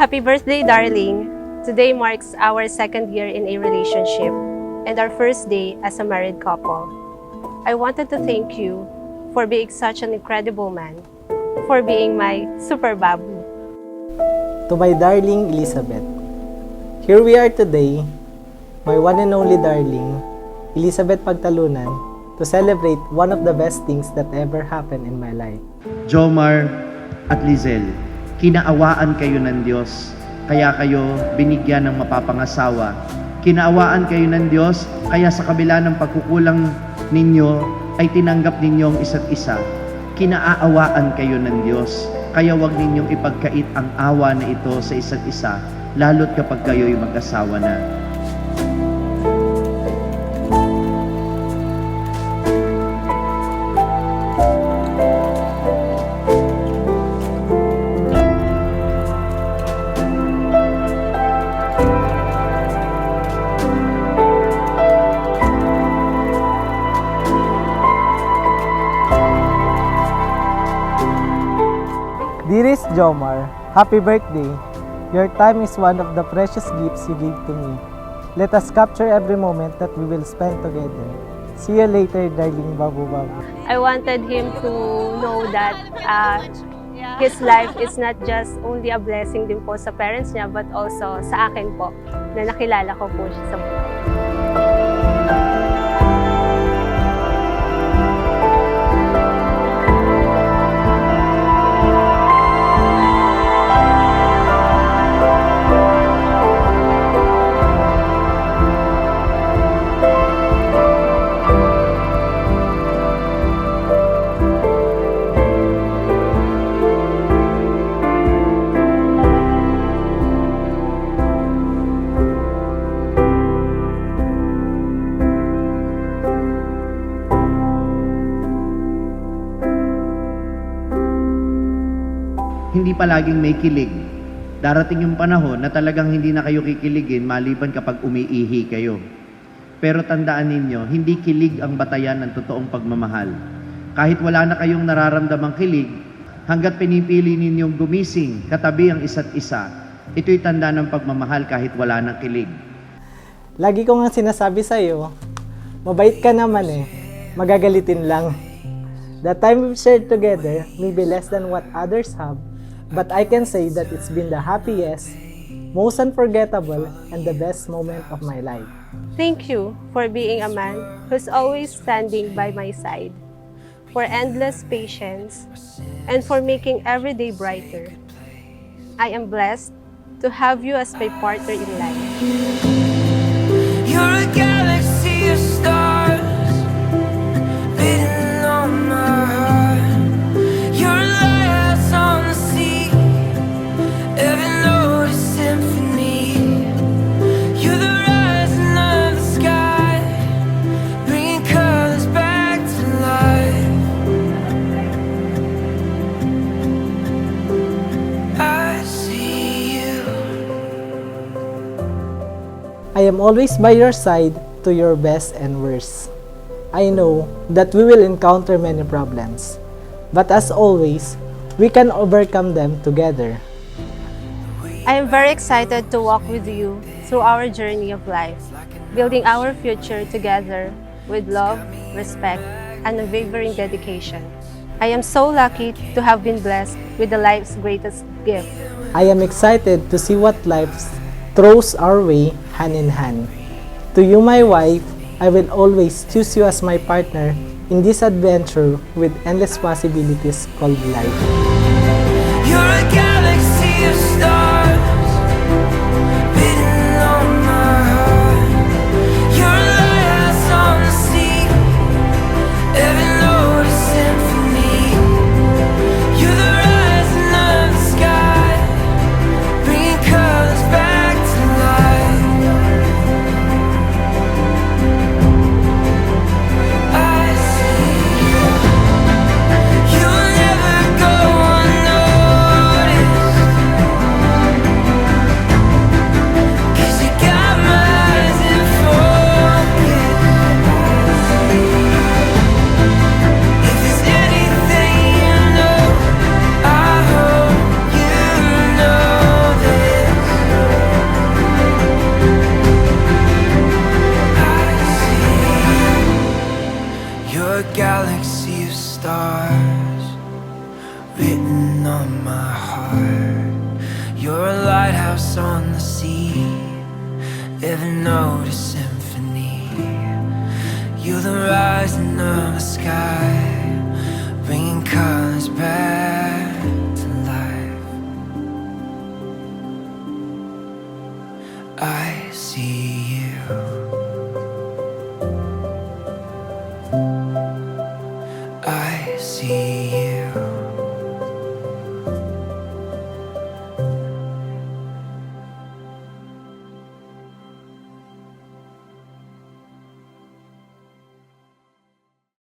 Happy birthday, darling. Today marks our second year in a relationship and our first day as a married couple. I wanted to thank you for being such an incredible man, for being my super babu. To my darling Elizabeth, here we are today, my one and only darling, Elizabeth Pagtalunan, to celebrate one of the best things that ever happened in my life. Jomar at Lizelle, kinaawaan kayo ng Diyos, kaya kayo binigyan ng mapapangasawa. Kinaawaan kayo ng Diyos, kaya sa kabila ng pagkukulang ninyo, ay tinanggap ninyo ang isa't isa. Kinaaawaan kayo ng Diyos, kaya wag ninyong ipagkait ang awa na ito sa isa't isa, lalo't kapag kayo'y mag-asawa na. Dearest Jomar, happy birthday. Your time is one of the precious gifts you gave to me. Let us capture every moment that we will spend together. See you later, darling Babu Babu. I wanted him to know that his life is not just only a blessing din po sa parents niya, but also sa akin po, na nakilala ko po siya sa buhay. Hindi palaging may kilig. Darating yung panahon na talagang hindi na kayo kikiligin maliban kapag umiihi kayo. Pero tandaan ninyo, hindi kilig ang batayan ng totoong pagmamahal. Kahit wala na kayong nararamdamang kilig, hanggat pinipili ninyong gumising, katabi ang isa't isa, ito'y tanda ng pagmamahal kahit wala ng kilig. Lagi ko nga sinasabi sa'yo, mabait ka naman magagalitin lang. The time we've shared together may be less than what others have, but I can say that it's been the happiest, most unforgettable, and the best moment of my life. Thank you for being a man who's always standing by my side, for endless patience, and for making every day brighter. I am blessed to have you as my partner in life. You're a galaxy of stars beating on my heart. You're a lighthouse on the sea, every note is symphony. You're the rising of the sky, bringing colors back to life. I see you. I am always by your side to your best and worst. I know that we will encounter many problems, but as always, we can overcome them together. I am very excited to walk with you through our journey of life, building our future together with love, respect, and unwavering dedication. I am so lucky to have been blessed with the life's greatest gift. I am excited to see what life throws our way hand in hand. To you, my wife, I will always choose you as my partner in this adventure with endless possibilities called life. You're a galaxy of stars beating on my heart. You're a lighthouse on the sea, every note is symphony. You're the rising of the sky, bringing colors back to life. I see you. You'll never go unnoticed. ever noticed symphony. You're the rising of the sky.